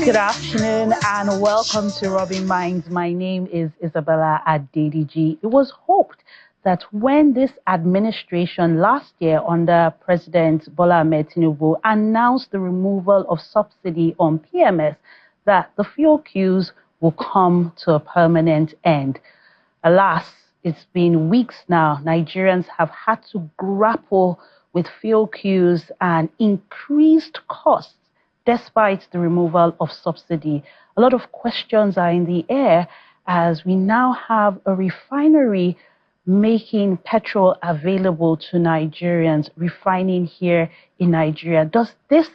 Good afternoon and welcome to Rubbin'minds. My name is Isabella Adediji. It was hoped that when this administration last year under President Bola Ahmed Tinubu announced the removal of subsidy on PMS, that the fuel queues will come to a permanent end. Alas, it's been weeks now. Nigerians have had to grapple with fuel queues and increased costs despite the removal of subsidy. A lot of questions are in the air as we now have a refinery making petrol available to Nigerians, refining here in Nigeria. Does this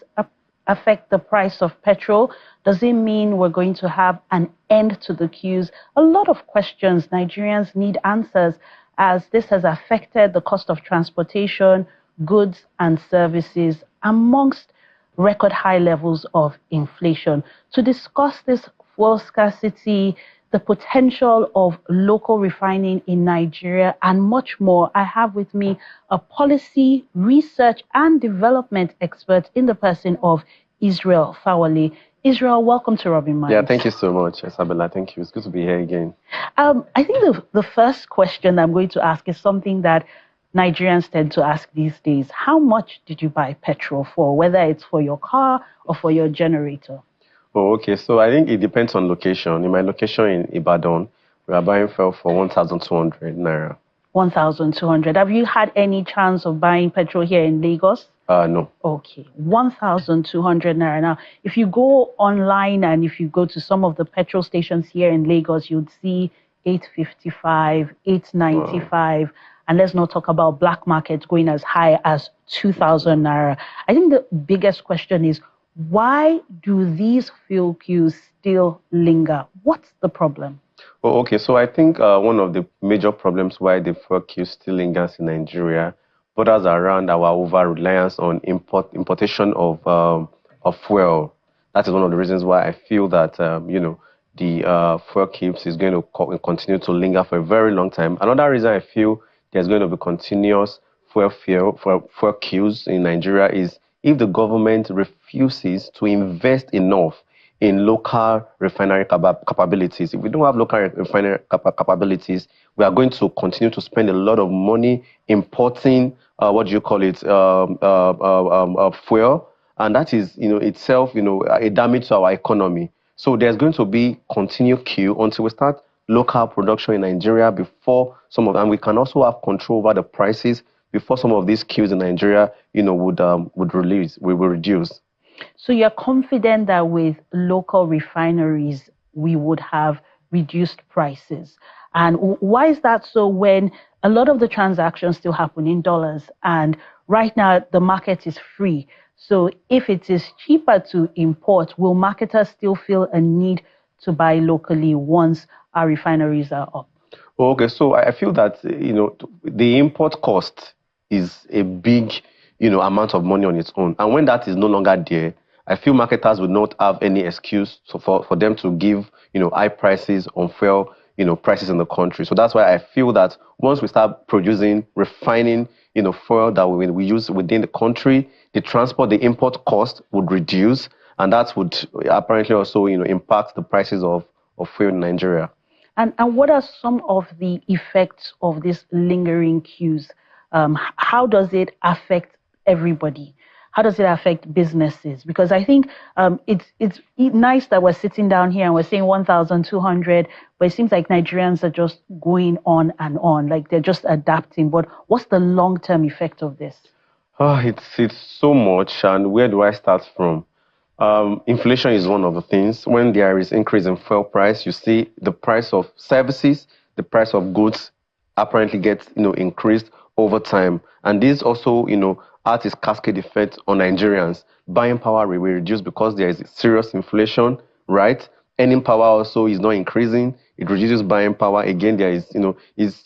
affect the price of petrol? Does it mean we're going to have an end to the queues? A lot of questions. Nigerians need answers as this has affected the cost of transportation, goods and services, amongst record high levels of inflation. To discuss this fuel scarcity, the potential of local refining in Nigeria, and much more, I have with me a policy, research, and development expert in the person of Israel Fawale. Israel, welcome to Rubbin'minds. Yeah, thank you so much, Isabella. Thank you. It's good to be here again. I think the first question I'm going to ask is something that Nigerians tend to ask these days. How much did you buy petrol for, whether it's for your car or for your generator? Oh, okay. So I think it depends on location. In my location in Ibadan, we are buying fuel for 1,200 naira. 1,200. Have you had any chance of buying petrol here in Lagos? No. Okay, 1,200 naira. Now, if you go online and if you go to some of the petrol stations here in Lagos, you'd see 855, 895. Wow. And let's not talk about black markets going as high as 2,000 naira. I think the biggest question is, why do these fuel queues still linger? What's the problem? Well, okay, so I think one of the major problems why the fuel queue still lingers in Nigeria borders around our over-reliance on importation of fuel. That is one of the reasons why I feel that, the fuel queues is going to continue to linger for a very long time. Another reason I feel there's going to be continuous fuel queues in Nigeria is if the government refuses to invest enough in local refinery capabilities. If we don't have local refinery capabilities, we are going to continue to spend a lot of money importing, fuel, and that is, itself, a damage to our economy. So there's going to be continued queue until we start local production in Nigeria before and we can also have control over the prices before some of these queues in Nigeria, would reduce. So you're confident that with local refineries, we would have reduced prices. And why is that so when a lot of the transactions still happen in dollars and right now the market is free? So if it is cheaper to import, will marketers still feel a need to buy locally once our refineries are up? Okay, so I feel that, the import cost is a big, amount of money on its own. And when that is no longer there, I feel marketers would not have any excuse for them to give, high prices on fuel, prices in the country. So that's why I feel that once we start refining, fuel that we use within the country, the import cost would reduce. And that would apparently also, impact the prices of fuel in Nigeria. And what are some of the effects of these lingering queues? How does it affect everybody? How does it affect businesses? Because I think it's nice that we're sitting down here and we're saying 1,200, but it seems like Nigerians are just going on and on, like they're just adapting. But what's the long-term effect of this? It's so much, and where do I start from? Inflation is one of the things. When there is increase in fuel price, you see the price of services, the price of goods apparently gets increased over time. And this also, has its cascade effect on Nigerians. Buying power will reduce because there is serious inflation, right? Earning power also is not increasing. It reduces buying power. Again, there is,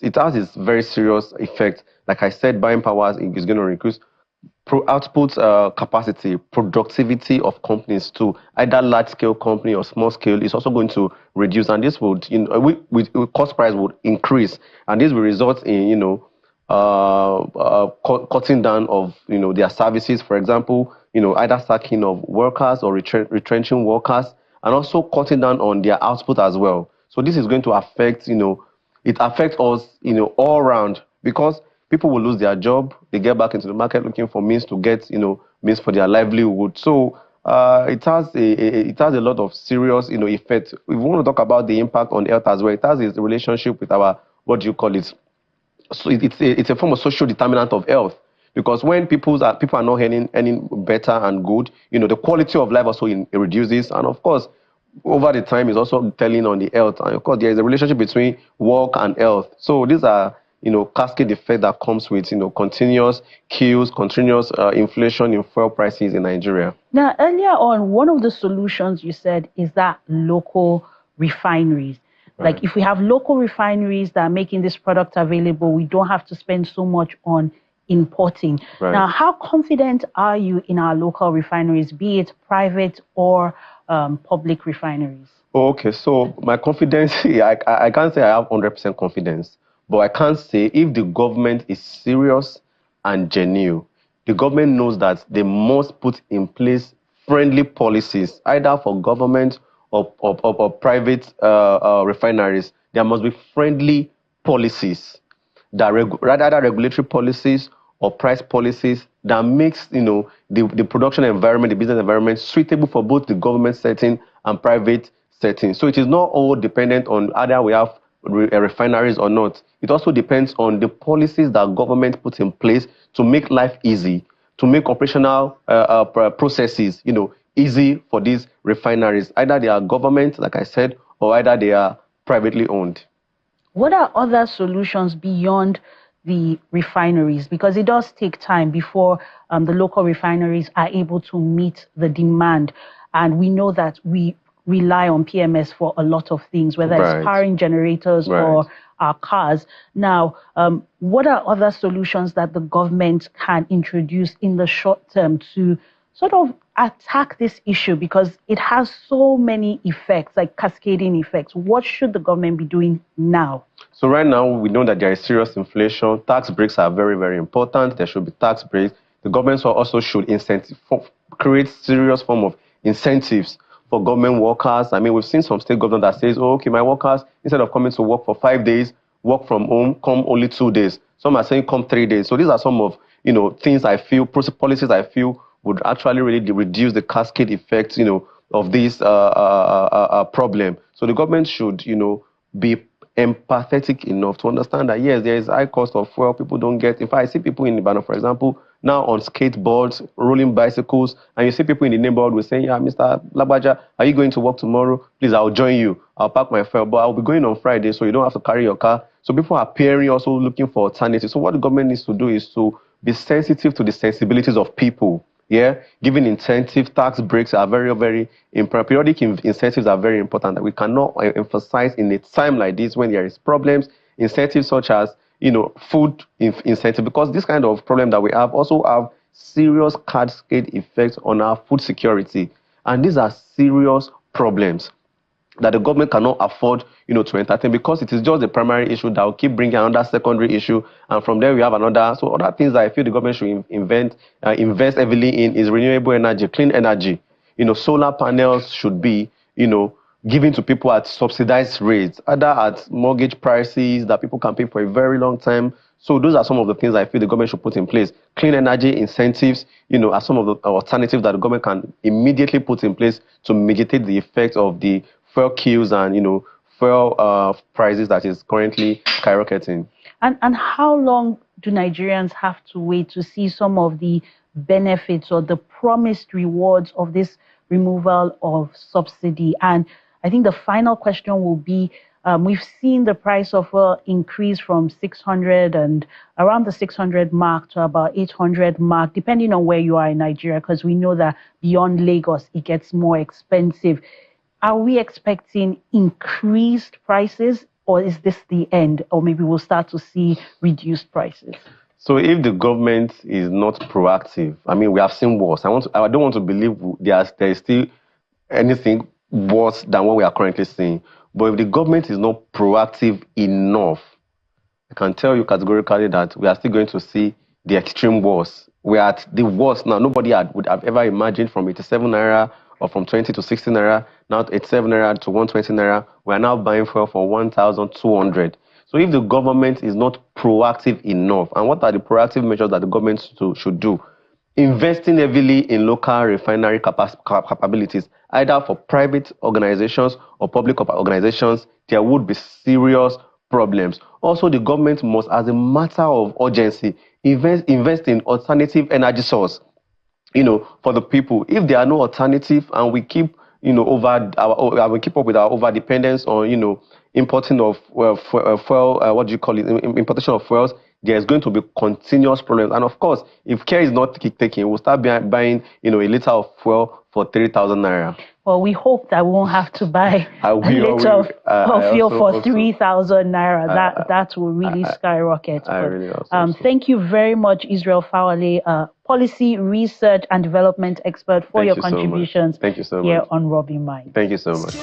it has its very serious effect. Like I said, buying power is going to increase output capacity, productivity of companies too, either large scale company or small scale, is also going to reduce, and this would, cost price would increase, and this will result in, cutting down of, their services, for example, either sacking of workers or retrenching workers, and also cutting down on their output as well. So this is going to affect, it affects us, all around, because people will lose their job. They get back into the market looking for means to get, means for their livelihood. So it has a lot of serious, effects. If we want to talk about the impact on health as well, it has its relationship with our, what do you call it? So it's a form of social determinant of health, because when people are not earning better and good, the quality of life also reduces, and of course over the time is also telling on the health, and of course there is a relationship between work and health. So these are cascade effect that comes with continuous queues, continuous inflation in fuel prices in Nigeria. Now, earlier on, one of the solutions you said is that local refineries. Right. Like if we have local refineries that are making this product available, we don't have to spend so much on importing. Right. Now, how confident are you in our local refineries, be it private or public refineries? Okay, so my confidence, I can't say I have 100% confidence, but I can say if the government is serious and genuine, the government knows that they must put in place friendly policies, either for government or private refineries. There must be friendly policies, rather regulatory policies or price policies that makes the production environment, the business environment suitable for both the government setting and private setting. So it is not all dependent on either we have refineries or not. It also depends on the policies that government puts in place to make life easy, to make operational processes easy for these refineries. Either they are government, like I said, or either they are privately owned. What are other solutions beyond the refineries? Because it does take time before the local refineries are able to meet the demand. And we know that we rely on PMS for a lot of things, whether it's powering generators or our cars. Now, what are other solutions that the government can introduce in the short term to sort of attack this issue, because it has so many effects, like cascading effects? What should the government be doing now? So right now, we know that there is serious inflation. Tax breaks are very, very important. There should be tax breaks. The government also should create serious form of incentives for government workers. I mean, we've seen some state government that says, oh, okay, my workers, instead of coming to work for 5 days, work from home, come only 2 days. Some are saying come 3 days. So these are some of, things I feel, policies I feel would actually really reduce the cascade effects, of this problem. So the government should, be empathetic enough to understand that, yes, there is high cost of fuel. People don't get. In fact, I see people in Ibadan, for example, now on skateboards, rolling bicycles, and you see people in the neighborhood will say, yeah, Mr. Labaja, are you going to work tomorrow? Please, I'll join you. I'll park my fuel, but I'll be going on Friday, so you don't have to carry your car. So people are appearing also looking for alternatives. So what the government needs to do is to be sensitive to the sensibilities of people. Yeah, giving incentive, tax breaks are very, very important. Periodic incentives are very important that we cannot emphasize in a time like this when there is problems. Incentives such as, food incentive, because this kind of problem that we have also have serious cascade effects on our food security. And these are serious problems that the government cannot afford, to entertain, because it is just the primary issue that will keep bringing another secondary issue, and from there we have another. So other things that I feel the government should invest heavily in is renewable energy, clean energy. Solar panels should be, given to people at subsidized rates, either at mortgage prices that people can pay for a very long time. So those are some of the things I feel the government should put in place. Clean energy incentives, are some of the alternatives that the government can immediately put in place to mitigate the effects of the fuel queues and, fuel prices that is currently skyrocketing. And how long do Nigerians have to wait to see some of the benefits or the promised rewards of this removal of subsidy? And I think the final question will be, we've seen the price of oil increase from 600 and around the 600 mark to about 800 mark, depending on where you are in Nigeria, because we know that beyond Lagos, it gets more expensive. Are we expecting increased prices, or is this the end? Or maybe we'll start to see reduced prices? So if the government is not proactive, I mean, we have seen worse. I don't want to believe there is still anything worse than what we are currently seeing. But if the government is not proactive enough, I can tell you categorically that we are still going to see the extreme worst. We are at the worst now. Nobody would have ever imagined from 87 naira or from 20 to 16 naira now 87 naira to 120 naira. We are now buying fuel for 1,200. So if the government is not proactive enough, and what are the proactive measures that the government should do? Investing heavily in local refinery capabilities, either for private organizations or public organizations, there would be serious problems. Also, the government must, as a matter of urgency, invest in alternative energy source, for the people. If there are no alternative and we keep, we keep up with our over dependence on, importing of fuel, importation of fuels, there's going to be continuous problems. And of course, if care is not taken, we'll start buying, a liter of fuel for 3,000 naira. Well, we hope that we won't have to buy a liter of fuel for 3,000 naira. That will really skyrocket. Thank you very much, Israel Fawale, policy research and development expert, for your contributions Thank you so much. Here on Rubbin'minds. Thank you so much.